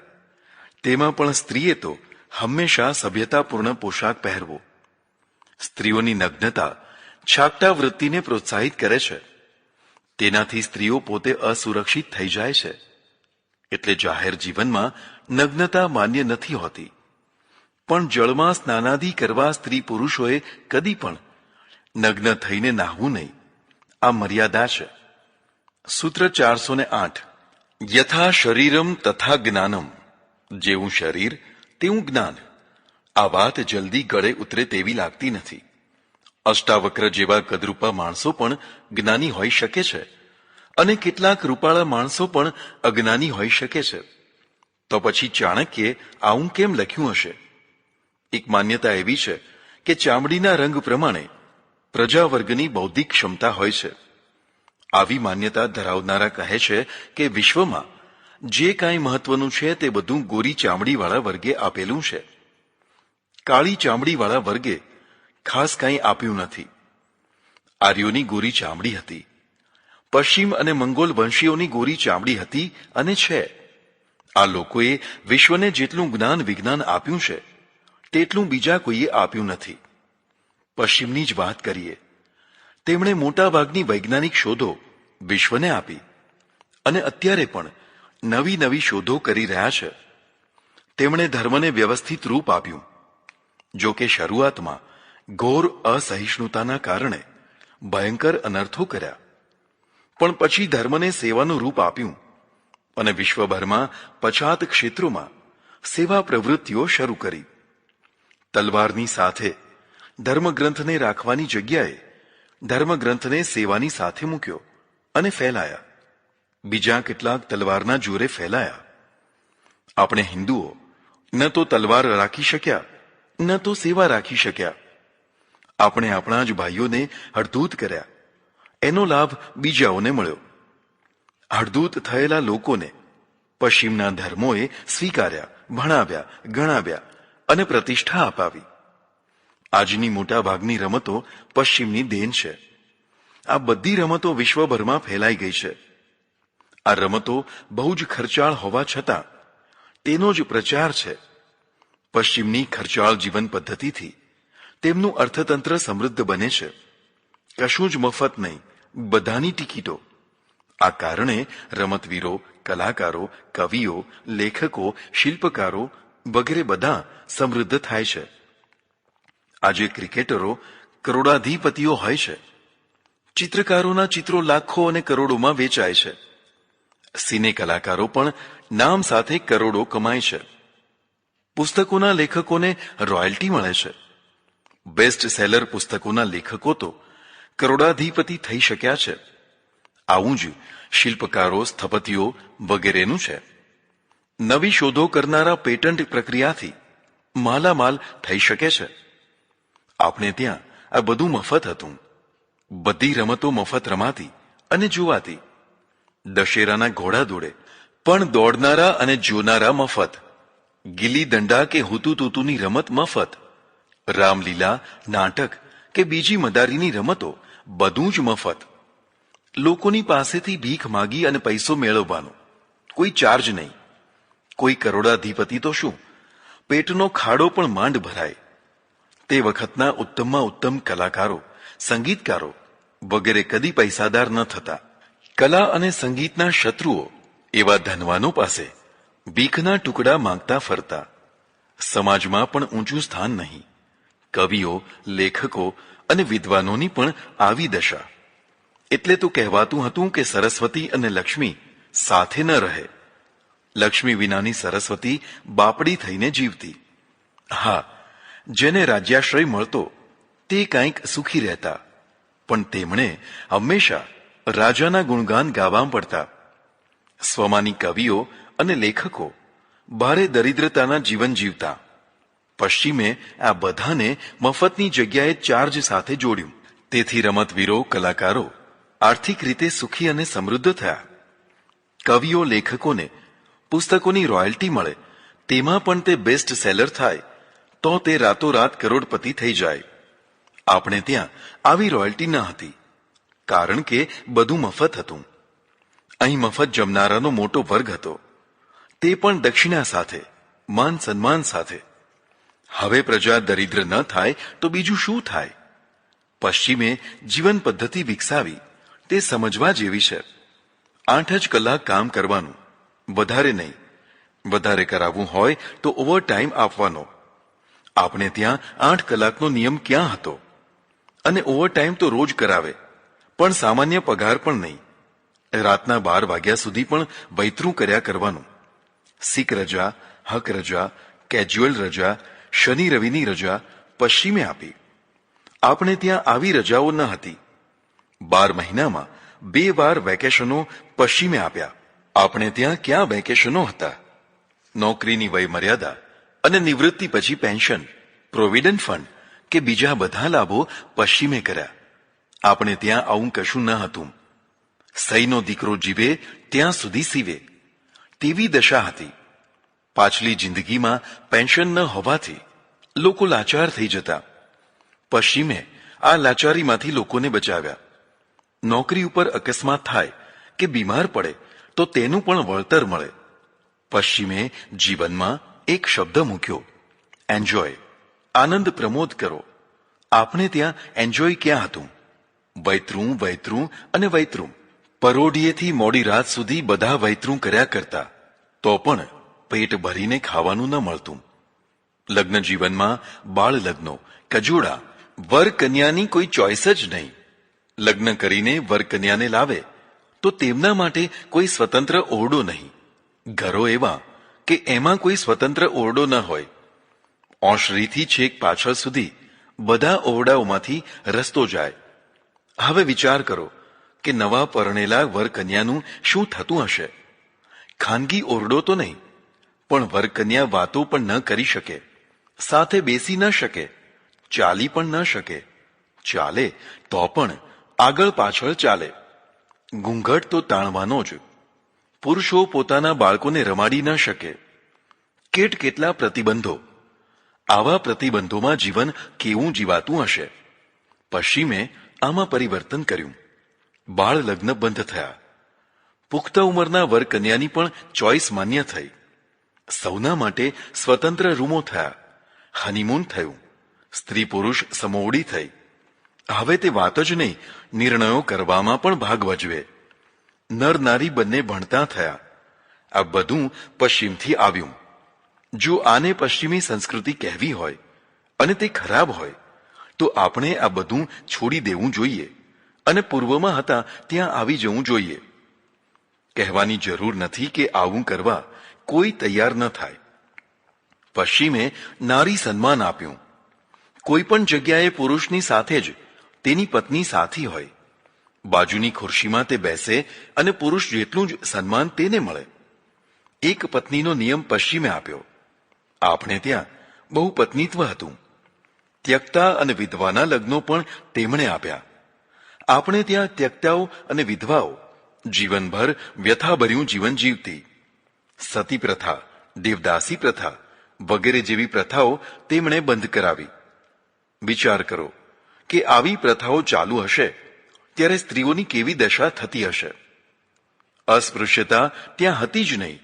તેમાં પણ સ્ત્રીએ તો હંમેશા સભ્યતાપૂર્ણ પોશાક પહેરવો. સ્ત્રીઓની નગ્નતા છાકટા વૃત્તિને પ્રોત્સાહિત કરે છે. તેનાથી સ્ત્રીઓ પોતે અસુરક્ષિત થઈ જાય છે. એટલે જાહેર જીવનમાં નગ્નતા માન્ય નથી હોતી. પણ જળમાં સ્નાનાદિ કરવા સ્ત્રી પુરુષોએ કદી પણ નગ્ન થઈને નાહવું નહીં. આ મર્યાદા છે. સૂત્ર 408. યથા શરીરમ તથા જ્ઞાનમ. જેવું શરીર તેવું જ્ઞાન. આ વાત જલ્દી ગળે ઉતરે તેવી લાગતી નથી. અષ્ટાવક્ર જેવા કદરૂપા માણસો પણ જ્ઞાની હોઈ શકે છે અને કેટલાક રૂપાળા માણસો પણ અજ્ઞાની હોઈ શકે છે. તો પછી ચાણક્યે આવું કેમ લખ્યું હશે? એક માન્યતા એવી છે કે ચામડીના રંગ પ્રમાણે પ્રજાવર્ગની બૌદ્ધિક ક્ષમતા હોય છે. આવી માન્યતા ધરાવનારા કહે છે કે વિશ્વમાં જે કાંઈ મહત્વનું છે તે બધું ગોરી ચામડીવાળા વર્ગે આપેલું છે. કાળી ચામડીવાળા વર્ગે ખાસ કાંઈ આપ્યું નથી. આર્યોની ગોરી ચામડી હતી. પશ્ચિમ અને મંગોલ વંશીઓની ગોરી ચામડી હતી અને છે. આ લોકોએ વિશ્વને જેટલું જ્ઞાન વિજ્ઞાન આપ્યું છે તેટલું બીજા કોઈએ આપ્યું નથી. પશ્ચિમની જ વાત કરીએ. તેમણે મોટાભાગની વૈજ્ઞાનિક શોધો વિશ્વને આપી અને અત્યારે પણ નવી નવી શોધો કરી રહ્યા છે. તેમણે ધર્મને વ્યવસ્થિત રૂપ આપ્યું. જો કે શરૂઆતમાં ઘોર અસહિષ્ણુતાના કારણે ભયંકર અનર્થો કર્યા. પણ પછી ધર્મને સેવાનું રૂપ આપ્યું અને વિશ્વભરમાં પછાત ક્ષેત્રોમાં સેવા પ્રવૃત્તિઓ શરૂ કરી. તલવારની સાથે ધર્મગ્રંથને રાખવાની જગ્યાએ ધર્મગ્રંથને સેવાની સાથે મૂક્યો અને ફેલાયા. બીજા કેટલાક તલવારના જોરે ફેલાયા. આપણે હિન્દુઓ ન તો તલવાર રાખી શક્યા ન તો સેવા રાખી શક્યા. આપણે આપણા જ ભાઈઓને હડધૂત કર્યા. એનો લાભ બીજાઓને મળ્યો. હડધૂત થયેલા લોકોને પશ્ચિમના ધર્મોએ સ્વીકાર્યા, ભણાવ્યા, ગણાવ્યા અને પ્રતિષ્ઠા અપાવી. આજની મોટાભાગની રમતો પશ્ચિમની દેન છે. આ બધી રમતો વિશ્વભરમાં ફેલાઈ ગઈ છે. આ રમતો બહુ જ ખર્ચાળ હોવા છતાં તેનો જ પ્રચાર છે. પશ્ચિમની ખર્ચાળ જીવન પદ્ધતિથી તેમનું અર્થતંત્ર સમૃદ્ધ બને છે. કશું જ મફત નહીં, બધાની ટિકિટો. આ કારણે રમતવીરો, કલાકારો, કવિઓ, લેખકો, શિલ્પકારો વગેરે બધા સમૃદ્ધ થાય છે. આજે ક્રિકેટરો કરોડાધિપતિઓ હોય છે. ચિત્રકારોના ચિત્રો લાખો અને કરોડોમાં વેચાય છે. સિને કલાકારો પણ નામ સાથે કરોડો કમાય છે. પુસ્તકોના લેખકોને રોયલ્ટી મળે છે. બેસ્ટ સેલર પુસ્તકોના લેખકો તો કરોડાધિપતિ થઈ શક્યા છે. આવું જ શિલ્પકારો, સ્થપતિઓ વગેરેનું છે. નવી શોધો કરનારા પેટન્ટ પ્રક્રિયાથી માલામાલ થઈ શકે છે. આપણે ત્યાં આ બધું મફત હતું. બધી રમતો મફત રમાતી અને જોવાતી. દશેરાના ઘોડા દોડે પણ દોડનારા અને જોનારા મફત. ગિલ્લી દંડા કે હુતુતુતુની રમત મફત. રામલીલા, નાટક કે બીજી મદારીની રમતો બધું જ મફત. લોકોની પાસેથી ભીખ માગી અને પૈસો મેળવવાનો, કોઈ ચાર્જ નહીં. કોઈ કરોડાધિપતિ તો શું, પેટનો ખાડો પણ માંડ ભરાય. તે વખતના ઉત્તમમાં ઉત્તમ કલાકારો, સંગીતકારો વગેરે કદી પૈસાદાર ન થતા. કલા અને સંગીતના શત્રુઓ એવા ધનવાનો પાસે ભીખના ટુકડા માંગતા ફરતા. સમાજમાં પણ ઊંચું સ્થાન નહીં. કવિઓ, લેખકો અને વિદ્વાનોની પણ આવી દશા. એટલે તો કહેવાતું હતું કે સરસ્વતી અને લક્ષ્મી સાથે ન રહે. લક્ષ્મી વિનાની સરસ્વતી બાપડી થઈને જીવતી. હા, જેને રાજ્યાશ્રય મળતો તે કંઈક સુખી રહેતા, પણ તેમણે હંમેશા રાજાના ગુણગાન ગાવા પડતા. સ્વમાની કવિઓ અને લેખકો ભારે દરિદ્રતાના જીવન જીવતા. પશ્ચિમે આ બધાને મફતની જગ્યાએ ચાર્જ સાથે જોડ્યું. તેથી રમતવીરો, કલાકારો આર્થિક રીતે સુખી અને સમૃદ્ધ થયા. કવિઓ, લેખકોને પુસ્તકોની રોયલ્ટી મળે, તેમાં પણ તે બેસ્ટ સેલર થાય તો તે રાતોરાત કરોડપતિ થઈ જાય. આપણે ત્યાં આવી રોયલ્ટી ન હતી, કારણ કે બધું મફત હતું. અહીં મફત જમનારાનો મોટો વર્ગ હતો, તે પણ દક્ષિણા સાથે, માન સન્માન સાથે. હવે પ્રજા દરિદ્ર ન થાય તો બીજું શું થાય? પશ્ચિમે જીવન પદ્ધતિ વિકસાવી, તે સમજવા જેવી છે. 8 જ કલાક કામ કરવાનું, વધારે નહીં. વધારે કરાવવું હોય તો ઓવર ટાઈમ આપવાનો. આપણે ત્યાં 8 કલાકનો નિયમ ક્યાં હતો? અને ઓવર ટાઈમ તો રોજ કરાવે, પણ સામાન્ય પગાર પણ નહીં. રાતના 12 વાગ્યા સુધી પણ વૈતરું કર્યા કરવાનું. સિક રજા, હક રજા, કેજ્યુઅલ રજા, શનિ રવિની રજા પશ્ચિમે આપી. આપણે ત્યાં આવી રજાઓ ન હતી. 12 મહિનામાં 2 વાર વેકેશનો પશ્ચિમે આપ્યા. આપણે ત્યાં ક્યાં વેકેશનો હતા? નોકરીની વય મર્યાદા અને નિવૃત્તિ પછી પેન્શન, પ્રોવિડન્ટ ફંડ કે બીજા બધા લાભો પશ્ચિમે કર્યા. આપણે ત્યાં આવું કશું ન હતું. સહીનો દીકરો જીવે ત્યાં સુધી સીવે, તેવી દશા હતી. પાછલી જિંદગીમાં પેન્શન ન હોવાથી લોકો લાચાર થઈ જતા. પશ્ચિમે આ લાચારીમાંથી લોકોને બચાવ્યા. નોકરી ઉપર અકસ્માત થાય કે બીમાર પડે તો તેનું પણ વળતર મળે. પશ્ચિમે જીવનમાં એક શબ્દ મૂક્યો, એન્જોય. આનંદ પ્રમોદ કરો. આપણે ત્યાં એન્જોય ક્યાં હતું? વૈતરું, વૈતરું અને વૈતરું. પરોઢિયેથી મોડી રાત સુધી બધા વૈતરું કર્યા કરતા, તો પણ પેટ ભરીને ખાવાનું ન મળતું. લગ્ન જીવનમાં બાળ લગ્નો, કજોડા, વર કન્યાની કોઈ ચોઈસ જ નહીં. લગ્ન કરીને વર કન્યાને લાવે તો તેમના માટે કોઈ સ્વતંત્ર ઓરડો નહીં. ઘરો એવા કે એમાં કોઈ સ્વતંત્ર ઓરડો ન હોય. ઓસરીથી છેક પાછળ સુધી બધા ઓરડાઓમાંથી રસ્તો જાય. હવે વિચાર કરો કે નવા પરણેલા વર કન્યાનું શું થતું હશે? ખાનગી ઓરડો તો નહીં, પણ વર કન્યા વાતો પણ ન કરી શકે, સાથે બેસી ન શકે, ચાલી પણ ન શકે. ચાલે તો પણ આગળ પાછળ ચાલે. ઘૂંઘટ તો તાણવાનો જ. પુરુષો પોતાના બાળકોને રમાડી ન શકે. કેટલા પ્રતિબંધો. આવા પ્રતિબંધોમાં જીવન કેવું જીવાતું હશે? પશ્ચિમે આમાં પરિવર્તન કર્યું. બાળ લગ્ન બંધ થયા. પુખ્ત ઉંમરના વર કન્યાની પણ ચોઈસ માન્ય થઈ. સૌના માટે સ્વતંત્ર રૂમો થયા. હનીમૂન થયું. સ્ત્રી પુરુષ સમોવડી થઈ. હવે તે વાત જ નહીં, નિર્ણયો કરવામાં પણ ભાગ ભજવે. નર નારી બંને ભણતા થયા. આ બધું પશ્ચિમથી આવ્યું. જો આને પશ્ચિમી સંસ્કૃતિ કહેવી હોય અને તે ખરાબ હોય તો આપણે આ બધું છોડી દેવું જોઈએ અને પૂર્વમાં હતા ત્યાં આવી જવું જોઈએ. કહેવાની જરૂર નથી કે આવું કરવા કોઈ તૈયાર ન થાય. પશ્ચિમે નારી સન્માન આપ્યું. કોઈ પણ જગ્યાએ પુરુષની સાથે જ તેની પત્ની સાથી હોય. બાજુની ખુરશીમાં તે બેસે અને પુરુષ જેટલું જ સન્માન તેને મળે. એક પત્નીનો નિયમ પશ્ચિમે આપ્યો. આપણે ત્યાં બહુ પત્નીત્વ હતું. ત્યક્તા અને વિધવાના લગ્નો પણ તેમણે આપ્યા. આપણે ત્યાં ત્યક્તાઓ અને વિધવાઓ જીવનભર વ્યથાભર્યું જીવન જીવતી. સતી પ્રથા, દેવદાસી પ્રથા વગેરે જેવી પ્રથાઓ તેમણે બંધ કરાવી. વિચાર કરો કે આવી પ્રથાઓ ચાલુ હશે ત્યારે સ્ત્રીઓની કેવી દશા થતી હશે? અસ્પૃશ્યતા ત્યાં હતી જ નહીં.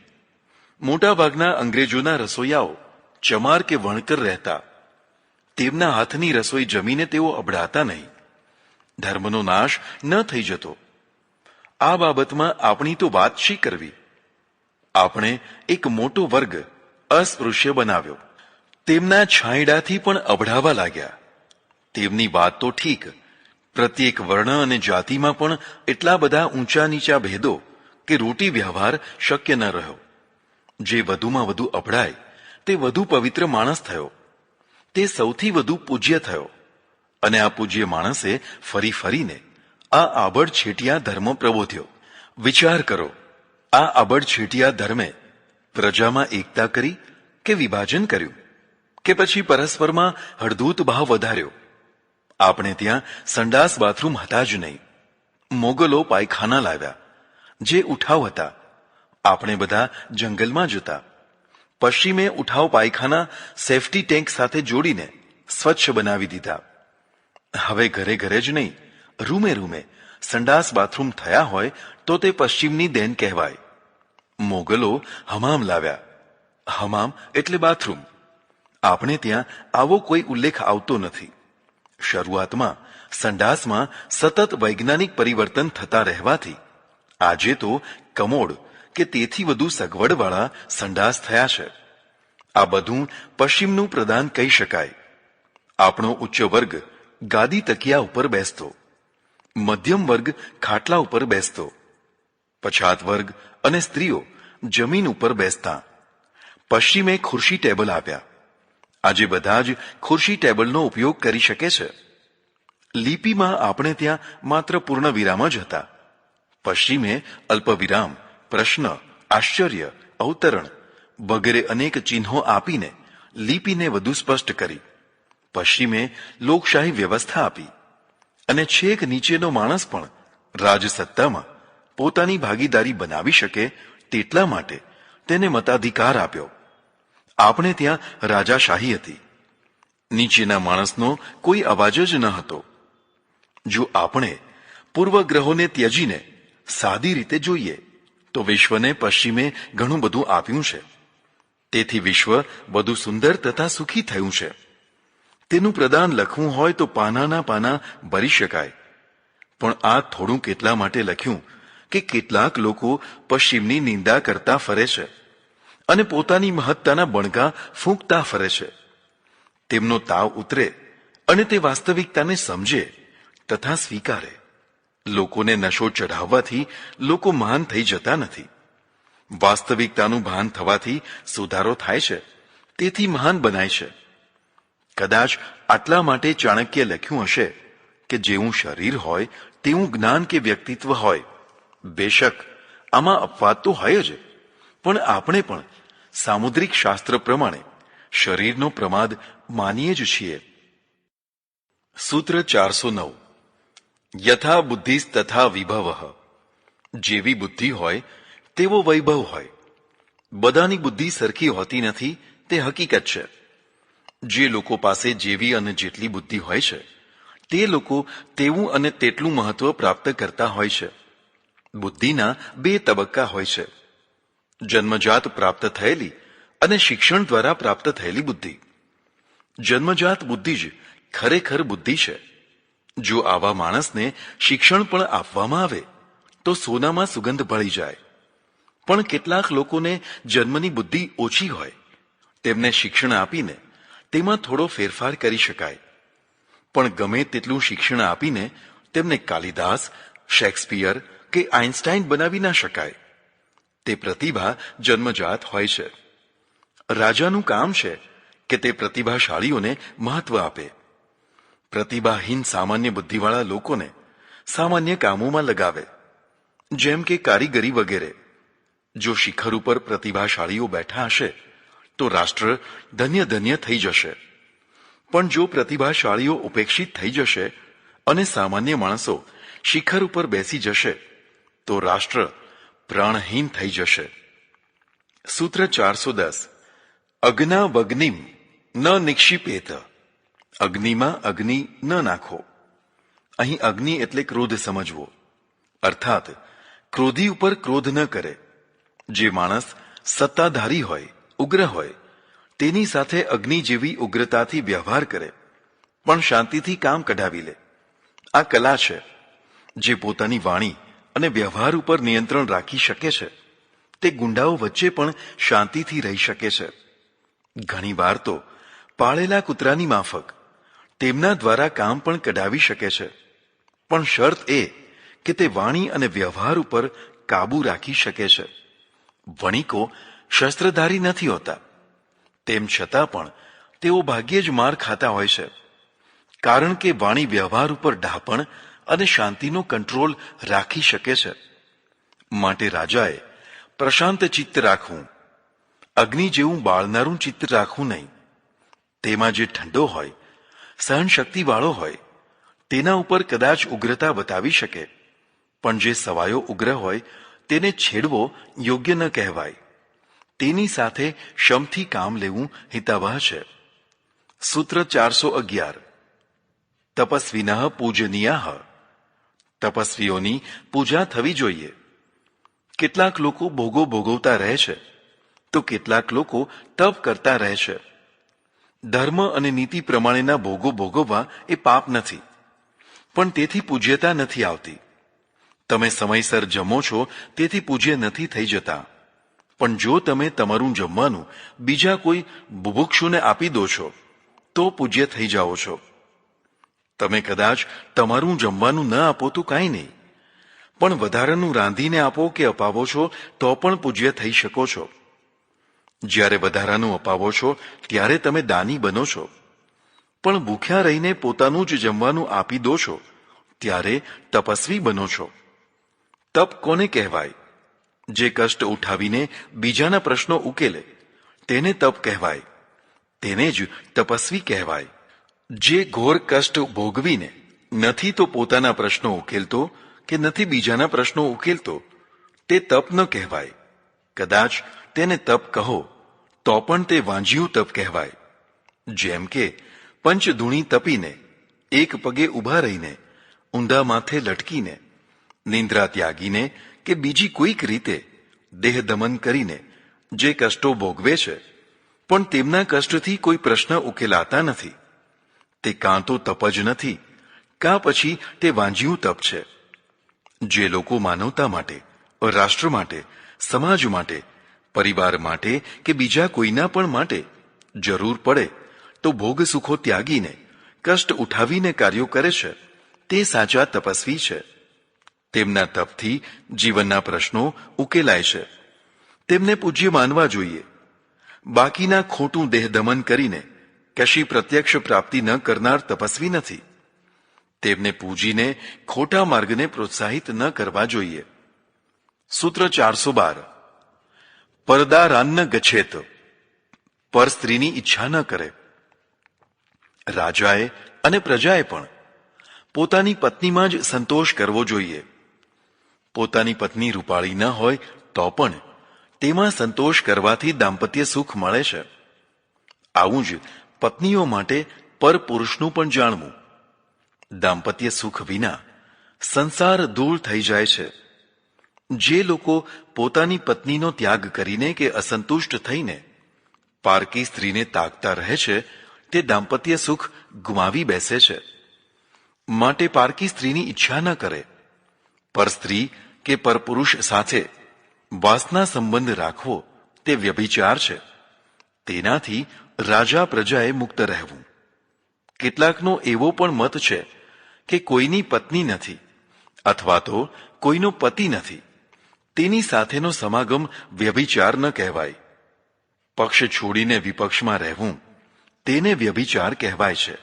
મોટાભાગના અંગ્રેજોના રસોઈયાઓ ચમાર કે વણકર રહેતા. તેમના હાથની રસોઈ જમીને તેઓ અબડાતા નહીં. ધર્મનો નાશ ન થઈ જતો. આ બાબતમાં આપણી તો વાત શી કરવી? આપણે એક મોટો વર્ગ અસ્પૃશ્ય બનાવ્યો. તેમના છાંયડાથી પણ અબડાવા લાગ્યા. તેમની વાત તો ઠીક, પ્રત્યેક વર્ણ અને જાતિમાં પણ એટલા બધા ઊંચા નીચા ભેદો કે રોટી વ્યવહાર શક્ય ન રહ્યો. જે વધુમાં વધુ અભડાય તે વધુ પવિત્ર માણસ થયો. તે સૌથી વધુ પૂજ્ય થયો. અને આ પૂજ્ય માણસે ફરી ફરીને આ આબડછેટિયા ધર્મ પ્રબોધ્યો. વિચાર કરો, આ આબડછેટિયા ધર્મે પ્રજામાં એકતા કરી કે વિભાજન કર્યું, કે પછી પરસ્પરમાં હળદૂત ભાવ વધાર્યો? આપણે ત્યાં સંડાસ બાથરૂમ હતા જ નહીં. મોગલો પાયખાના લાવ્યા, જે ઉઠાવ હતા. આપણે બધા જંગલમાં જતા. પશ્ચિમે ઉઠાવ પાયખાના સેફટી ટેન્ક સાથે જોડીને સ્વચ્છ બનાવી દીધા. હવે ઘરે ઘરે જ નહીં, રૂમે રૂમે સંડાસ બાથરૂમ થયા હોય તો તે પશ્ચિમની દેન કહેવાય. મોગલો હમામ લાવ્યા. હમામ એટલે બાથરૂમ. આપણે ત્યાં આવો કોઈ ઉલ્લેખ આવતો નથી. શરૂઆતમાં સંડાસમાં સતત વૈજ્ઞાનિક પરિવર્તન થતા રહેવાથી આજે તો કમોડ કે તેથી વધુ સગવડવાળા સંડાસ થયા છે. આ બધું પશ્ચિમનું પ્રદાન કહી શકાય. આપણો ઉચ્ચ વર્ગ ગાદી તકિયા ઉપર બેસતો, મધ્યમ વર્ગ ખાટલા ઉપર બેસતો, પછાત વર્ગ અને સ્ત્રીઓ જમીન ઉપર બેસતા. પશ્ચિમે ખુરશી ટેબલ આપ્યા. આજે બધા જ ખુરશી ટેબલનો ઉપયોગ કરી શકે છે. લિપિમાં આપણે ત્યાં માત્ર પૂર્ણ વિરામ જ હતા. પશ્ચિમે અલ્પવિરામ, પ્રશ્ન, આશ્ચર્ય, અવતરણ વગેરે અનેક ચિહ્નો આપીને લિપિને વધુ સ્પષ્ટ કરી. પશ્ચિમે લોકશાહી વ્યવસ્થા આપી અને છેક નીચેનો માણસ પણ રાજસત્તામાં પોતાની ભાગીદારી બનાવી શકે તેટલા માટે તેને મતાધિકાર આપ્યો. આપણે ત્યાં રાજાશાહી હતી. નીચેના માણસનો કોઈ અવાજ જ ન હતો. જો આપણે પૂર્વગ્રહોને ત્યજીને સાદી રીતે જોઈએ તો વિશ્વને પશ્ચિમે ઘણું બધું આપ્યું છે. તેથી વિશ્વ વધુ સુંદર તથા સુખી થયું છે. તેનું પ્રદાન લખવું હોય તો પાનાના પાના ભરી શકાય. પણ આ થોડું કેટલા માટે લખ્યું કે કેટલાક લોકો પશ્ચિમની નિંદા કરતા ફરે છે અને પોતાની મહત્તાના બણગા ફૂંકતા ફરે છે. તેમનો તાવ ઉતરે અને તે વાસ્તવિકતાને સમજે તથા સ્વીકારે. લોકોને નશો ચઢાવવાથી લોકો મહાન થઈ જતા નથી. વાસ્તવિકતાનું ભાન થવાથી સુધારો થાય છે, તેથી મહાન બનાય છે. કદાચ આટલા માટે ચાણક્ય લખ્યું હશે કે જેવું શરીર હોય તેવું જ્ઞાન કે વ્યક્તિત્વ હોય. બેશક આમાં અપવાદ તો હોય જ, પણ આપણે પણ સામુદ્રિક શાસ્ત્ર પ્રમાણે શરીરનો પ્રમાદ માનીએ જ છીએ. સૂત્ર 409. યથા બુદ્ધિ તથા વિભવ. જેવી બુદ્ધિ હોય તેવો વૈભવ હોય. બધાની બુદ્ધિ સરખી હોતી નથી, તે હકીકત છે. જે લોકો પાસે જેવી અને જેટલી બુદ્ધિ હોય છે તે લોકો તેવું અને તેટલું મહત્વ પ્રાપ્ત કરતા હોય છે. બુદ્ધિના બે તબક્કા હોય છે: જન્મજાત પ્રાપ્ત થયેલી અને શિક્ષણ દ્વારા પ્રાપ્ત થયેલી બુદ્ધિ. જન્મજાત બુદ્ધિ જ ખરેખર બુદ્ધિ છે. જો આવા માણસને શિક્ષણ પણ આપવામાં આવે તો સોનામાં સુગંધ ભળી જાય. પણ કેટલાક લોકોને જન્મની બુદ્ધિ ઓછી હોય, તેમને શિક્ષણ આપીને તેમાં થોડો ફેરફાર કરી શકાય. પણ ગમે તેટલું શિક્ષણ આપીને તેમને કાલિદાસ, શેક્સપિયર કે આઇન્સ્ટાઇન બનાવી ના શકાય. તે પ્રતિભા જન્મજાત હોય છે. રાજાનું કામ છે કે તે પ્રતિભાશાળીઓને મહત્વ આપે. પ્રતિભાહીન સામાન્ય બુદ્ધિવાળા લોકોને સામાન્ય કામોમાં લગાવે, જેમ કે કારીગરી વગેરે. જો શિખર ઉપર પ્રતિભાશાળીઓ બેઠા હશે તો રાષ્ટ્ર ધન્ય ધન્ય થઈ જશે. પણ જો પ્રતિભાશાળીઓ ઉપેક્ષિત થઈ જશે અને સામાન્ય માણસો શિખર ઉપર બેસી જશે તો રાષ્ટ્ર પ્રાણહીન થઈ જશે. સૂત્ર 410. અગ્ના વગ્નિમ ન નિક્ષિપેત. અગ્નિમાં અગ્નિ ન નાખો. અહીં અગ્નિ એટલે ક્રોધ સમજવો, અર્થાત ક્રોધી ઉપર ક્રોધ ન કરે. જે માણસ સત્તાધારી હોય, ઉગ્ર હોય, તેની સાથે અગ્નિ જેવી ઉગ્રતાથી વ્યવહાર કરે, પણ શાંતિથી કામ કઢાવી લે. આ કલા છે. જે પોતાની વાણી અને વ્યવહાર ઉપર નિયંત્રણ રાખી શકે છે તે ગુંડાઓ વચ્ચે પણ શાંતિથી રહી શકે છે. ઘણીવાર તો પાળેલા કૂતરાની માફક તેમના દ્વારા કામ પણ કઢાવી શકે છે. પણ શરત એ કે તે વાણી અને વ્યવહાર ઉપર કાબુ રાખી શકે છે. વણિકો શસ્ત્રધારી નથી હોતા, તેમ છતાં પણ તેઓ ભાગ્યે જ માર ખાતા હોય છે, કારણ કે વાણી વ્યવહાર ઉપર ડાપણ અને શાંતિનો કંટ્રોલ રાખી શકે છે. માટે રાજાએ પ્રશાંત ચિત્ત રાખવું, અગ્નિ જેવું બાળનારું ચિત્ત રાખવું નહીં. તેમાં જે ઠંડો હોય, સહનશક્તિવાળો હોય, તેના ઉપર કદાચ ઉગ્રતા બતાવી શકે, પણ જે સવાયો ઉગ્ર હોય તેને છેડવો યોગ્ય ન કહેવાય. તેની સાથે શમથી કામ લેવું હિતાવહ છે. સૂત્ર 411. તપસ્વિનઃ પૂજનીયાઃ. તપસ્વીઓની પૂજા થવી જોઈએ. કેટલાક લોકો ભોગો ભોગવતા રહે છે, તો કેટલાક લોકો તપ કરતા રહે છે. ધર્મ અને નીતિ પ્રમાણેના ભોગો ભોગવવા એ પાપ નથી, પણ તેથી પૂજ્યતા નથી આવતી. તમે સમયસર જમો છો તેથી પૂજ્ય નથી થઈ જતા, પણ જો તમે તમારું જમવાનું બીજા કોઈ બુભુક્ષુને આપી દો છો તો પૂજ્ય થઈ જાઓ છો. તમે કદાચ તમારું જમવાનું ન આપો તો કાંઈ નહીં, પણ વધારાનું રાંધીને આપો કે અપાવો છો તો પણ પૂજ્ય થઈ શકો છો. જ્યારે વધારાનું અપાવો છો ત્યારે તમે દાની બનો છો, પણ ભૂખ્યા રહીને પોતાનું જ જમવાનું આપી દો છો ત્યારે તપસ્વી બનો છો. તપ કોને કહેવાય? જે કષ્ટ ઉઠાવીને બીજાના પ્રશ્નો ઉકેલે તેને તપ કહેવાય. તેને જ તપસ્વી કહેવાય. જે ઘોર કષ્ટ ભોગવીને નથી તો પોતાના પ્રશ્નો ઉકેલતો કે નથી બીજાના પ્રશ્નો ઉકેલતો તે તપ ન કહેવાય. કદાચ તેને તપ કહો તો પણ તે વાંજિયું તપ કહેવાય. જેમ કે પંચધૂણી તપીને, એક પગે ઊભા રહીને, ઊંધા માથે લટકીને, નિંદ્રા ત્યાગીને કે બીજી કોઈક રીતે દેહ દમન કરીને જે કષ્ટો ભોગવે છે, પણ તેમના કષ્ટથી કોઈ પ્રશ્ન ઉકેલાતા નથી, તે કાં તો તપ જ નથી, કાં પછી તે વાંજિયું તપ છે. જે લોકો માનવતા માટે, રાષ્ટ્ર માટે, સમાજ માટે, પરિવાર માટે કે બીજા કોઈના પણ માટે જરૂર પડે તો ભોગ સુખો ત્યાગીને, કષ્ટ ઉઠાવીને કાર્યો કરે છે, તે સાચા તપસ્વી છે. તેમના તપથી જીવનના પ્રશ્નો ઉકેલાય છે. તેમને પૂજ્ય માનવા જોઈએ. બાકીના ખોટું દેહ દમન કરીને કશી પ્રત્યક્ષ પ્રાપ્તિ ન કરનાર તપસ્વી નથી. તેમને પૂજીને ખોટા માર્ગને પ્રોત્સાહિત ન કરવા જોઈએ. સૂત્ર 412. પરદારાન્ન ગચ્છેત. પર સ્ત્રીની ઈચ્છા ન કરે. રાજાએ અને પ્રજાએ પણ પોતાની પત્નીમાં જ સંતોષ કરવો જોઈએ. પોતાની પત્ની રૂપાળી ન હોય તો પણ તેમાં સંતોષ કરવાથી દાંપત્ય સુખ મળે છે. આવું જ પત્નીઓ માટે પર પુરુષનું પણ જાણવું. દાંપત્ય સુખ વિના સંસાર ધૂળ થઈ જાય છે. જે લોકો પોતાની પત્નીનો ત્યાગ કરીને કે અસંતુષ્ટ થઈને પારકી સ્ત્રીને તાકતા રહે છે, તે દાંપત્ય સુખ ગુમાવી બેસે છે. માટે પારકી સ્ત્રીની ઈચ્છા ન કરે. પર સ્ત્રી કે પરપુરુષ સાથે વાસના સંબંધ રાખવો તે વ્યભિચાર છે. તેનાથી રાજા પ્રજાએ મુક્ત રહેવું. કેટલાકનો એવો પણ મત છે કે કોઈની પત્ની નથી અથવા તો કોઈનો પતિ નથી, તેની સાથેનો સમાગમ વ્યભિચાર ન કહેવાય. પક્ષ છોડીને વિપક્ષમાં રહેવું તેને વ્યભિચાર કહેવાય છે.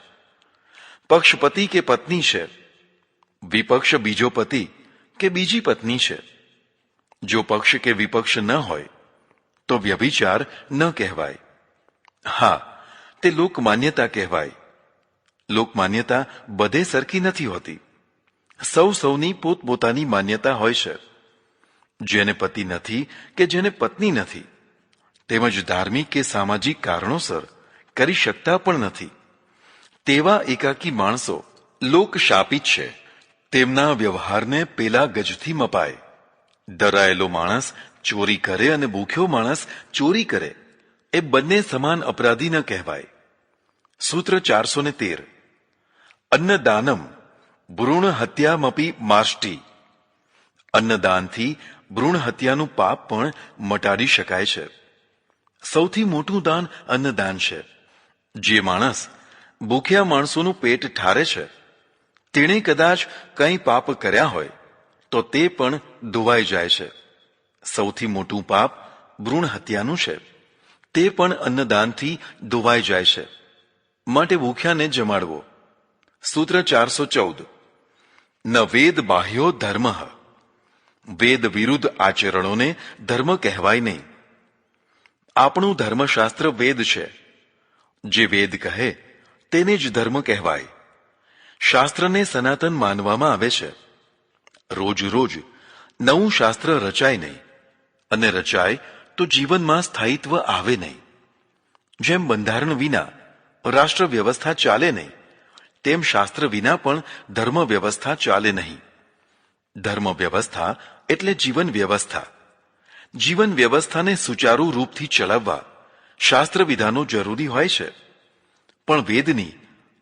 પક્ષ પતિ કે પત્ની છે, વિપક્ષ બીજો પતિ કે બીજી પત્ની છે. જો પક્ષ કે વિપક્ષ ન હોય તો વ્યભિચાર ન કહેવાય. હા, તે લોકમાન્યતા કહેવાય. લોકમાન્યતા બધે સરખી નથી હોતી. સૌની પોતપોતાની માન્યતા હોય છે. જેને પતિ નથી કે જેને પત્ની નથી, તેમજ ધાર્મિક કે સામાજિક કારણોસર કરી શકતા પણ નથી, તેવા એકાકી માણસો લોકશાપિત છે. તેમના વ્યવહારને પેલા ગજથી મપાય. ડરાયેલો માણસ ચોરી કરે અને ભૂખ્યો માણસ ચોરી કરે એ બંને સમાન અપરાધી ન કહેવાય. સૂત્ર 413. અન્નદાનમ ભ્રૂણ હત્યામપી માષ્ટી. અન્નદાનથી ભ્રૂણ હત્યાનું પાપ પણ મટાડી શકાય છે. સૌથી મોટું દાન અન્નદાન છે. જે માણસ ભૂખ્યા માણસોનું પેટ ઠારે છે, તેણે કદાચ કંઈ પાપ કર્યા હોય તો તે પણ ધોવાઈ જાય છે. સૌથી મોટું પાપ ભ્રૂણ હત્યાનું છે, તે પણ અન્નદાનથી ધોવાઈ જાય છે. માટે ભૂખ્યાને જમાડવો. સૂત્ર 414. ન વેદ બાહ્યો ધર્મ. વેદ વિરુદ્ધ આચરણોને ધર્મ કહેવાય નહીં. આપણું ધર્મશાસ્ત્ર વેદ છે. જે વેદ કહે તેને જ ધર્મ કહેવાય. શાસ્ત્રને સનાતન માનવામાં આવે છે. રોજ રોજ નવું શાસ્ત્ર રચાય નહીં, અને રચાય તો જીવનમાં સ્થાયિત્વ આવે નહીં. જેમ બંધારણ વિના રાષ્ટ્ર વ્યવસ્થા ચાલે નહીં, તેમ શાસ્ત્ર વિના પણ ધર્મ વ્યવસ્થા ચાલે નહીં. ધર્મ વ્યવસ્થા એટલે જીવન વ્યવસ્થા. જીવન વ્યવસ્થાને સુચારુ રૂપથી ચલાવવા શાસ્ત્ર વિધાનો જરૂરી હોય છે. પણ વેદની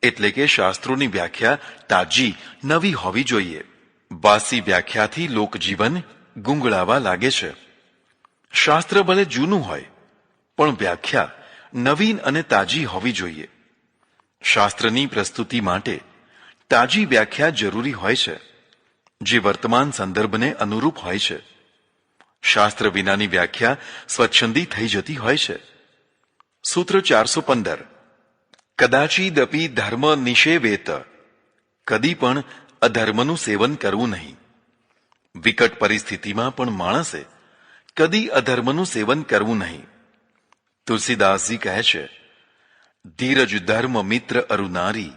એટલે કે શાસ્ત્રોની વ્યાખ્યા તાજી, નવી હોવી જોઈએ. બાસી વ્યાખ્યાથી લોકજીવન ગુંગળાવા લાગે છે. શાસ્ત્ર ભલે જૂનું હોય, પણ વ્યાખ્યા નવીન અને તાજી હોવી જોઈએ. શાસ્ત્રની પ્રસ્તુતિ માટે તાજી વ્યાખ્યા જરૂરી હોય છે, જે વર્તમાન સંદર્ભને અનુરૂપ હોય છે. શાસ્ત્ર વિનાની વ્યાખ્યા સ્વચ્છંદી થઈ જતી હોય છે. સૂત્ર 415. કદાચિદપી ધર્મ નિષેવેત. કદી પણ અધર્મનું સેવન કરવું નહીં. વિકટ પરિસ્થિતિમાં પણ માણસે કદી અધર્મનું સેવન કરવું નહીં. તુલસીદાસજી કહે છે, ધીરજ ધર્મ મિત્ર અરુનારી,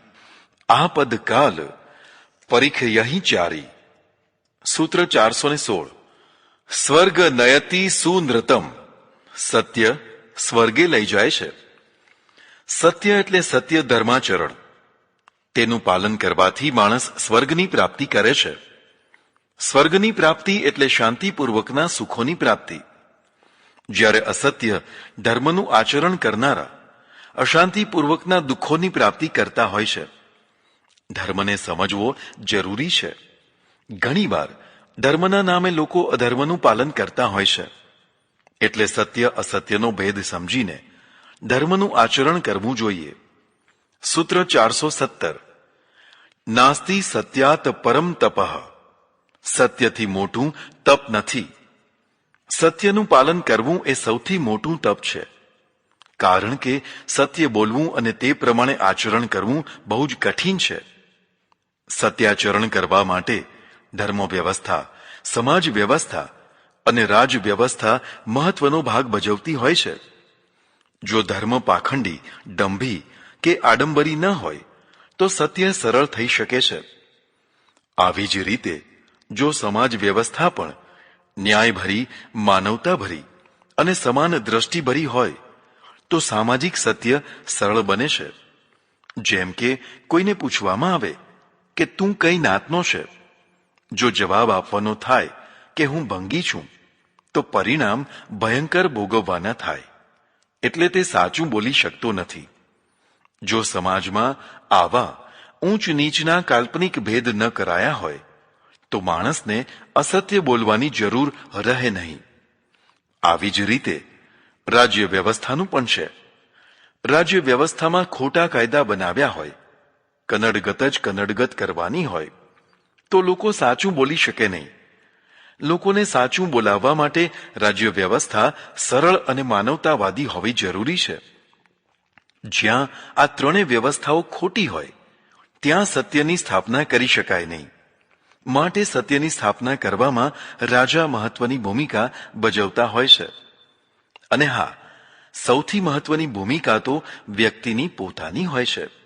આપદ કાલ પરીખ યહી ચારી. સૂત્ર 416. સ્વર્ગ નયતિ સુનૃતમ. સત્ય સ્વર્ગે લઈ જાય છે. સત્ય એટલે સત્ય ધર્માચરણ. તેનું પાલન કરવાથી માણસ સ્વર્ગની પ્રાપ્તિ કરે છે. સ્વર્ગની પ્રાપ્તિ એટલે શાંતિપૂર્વકના સુખોની પ્રાપ્તિ. જ્યારે અસત્ય ધર્મનું આચરણ કરનારા અશાંતિપૂર્વકના દુઃખોની પ્રાપ્તિ કરતા હોય છે. ધર્મને સમજવો જરૂરી છે. ઘણીવાર ધર્મના નામે લોકો અધર્મનું પાલન કરતા હોય છે. એટલે સત્ય અસત્યનો ભેદ સમજીને ધર્મનું આચરણ કરવું જોઈએ. સૂત્ર 417. નાસ્તિ સત્યાત પરમ તપઃ. સત્યથી મોટું તપ નથી. સત્યનું પાલન કરવું એ સૌથી મોટું તપ છે. કારણ કે સત્ય બોલવું અને તે પ્રમાણે આચરણ કરવું બહુ જ કઠિન છે. સત્યાચરણ કરવા માટે ધર્મ વ્યવસ્થા, સમાજ વ્યવસ્થા અને રાજ વ્યવસ્થા મહત્વનો ભાગ ભજવતી હોય છે. જો ધર્મ પાખંડી, ડંભી કે આડંબરી ન હોય તો સત્ય સરળ થઈ શકે છે. આવી જ રીતે જો સમાજ વ્યવસ્થા પણ ન્યાયભરી, માનવતાભરી અને સમાન દ્રષ્ટિભરી હોય તો સામાજિક સત્ય સરળ બને છે. જેમ કે કોઈને પૂછવામાં આવે કે તું કઈ નાતનો છે. જો જવાબ આપવાનો થાય કે હું ભંગી છું, તો પરિણામ ભયંકર ભોગવવાના થાય. એટલે તે સાચું બોલી શકતો નથી. જો સમાજમાં આવા ઊંચ નીચના કાલ્પનિક ભેદ ન કરાયા હોય તો માણસને અસત્ય બોલવાની જરૂર રહે નહીં. આવી જ રીતે રાજ્ય વ્યવસ્થાનું પણ છે. રાજ્ય વ્યવસ્થામાં ખોટા કાયદા બનાવ્યા હોય, કનડગત જ કનડગત કરવાની હોય તો લોકો સાચું બોલી શકે નહીં. લોકોને સાચું બોલાવવા માટે રાજ્ય વ્યવસ્થા સરળ અને માનવતાવાદી હોવી જરૂરી છે. જ્યાં આ ત્રણેય વ્યવસ્થાઓ ખોટી હોય ત્યાં સત્યની સ્થાપના કરી શકાય નહીં. માટે સત્યની સ્થાપના કરવામાં રાજા મહત્વની ભૂમિકા ભજવતા હોય છે. અને હા, સૌથી મહત્વની ભૂમિકા તો વ્યક્તિની પોતાની હોય છે.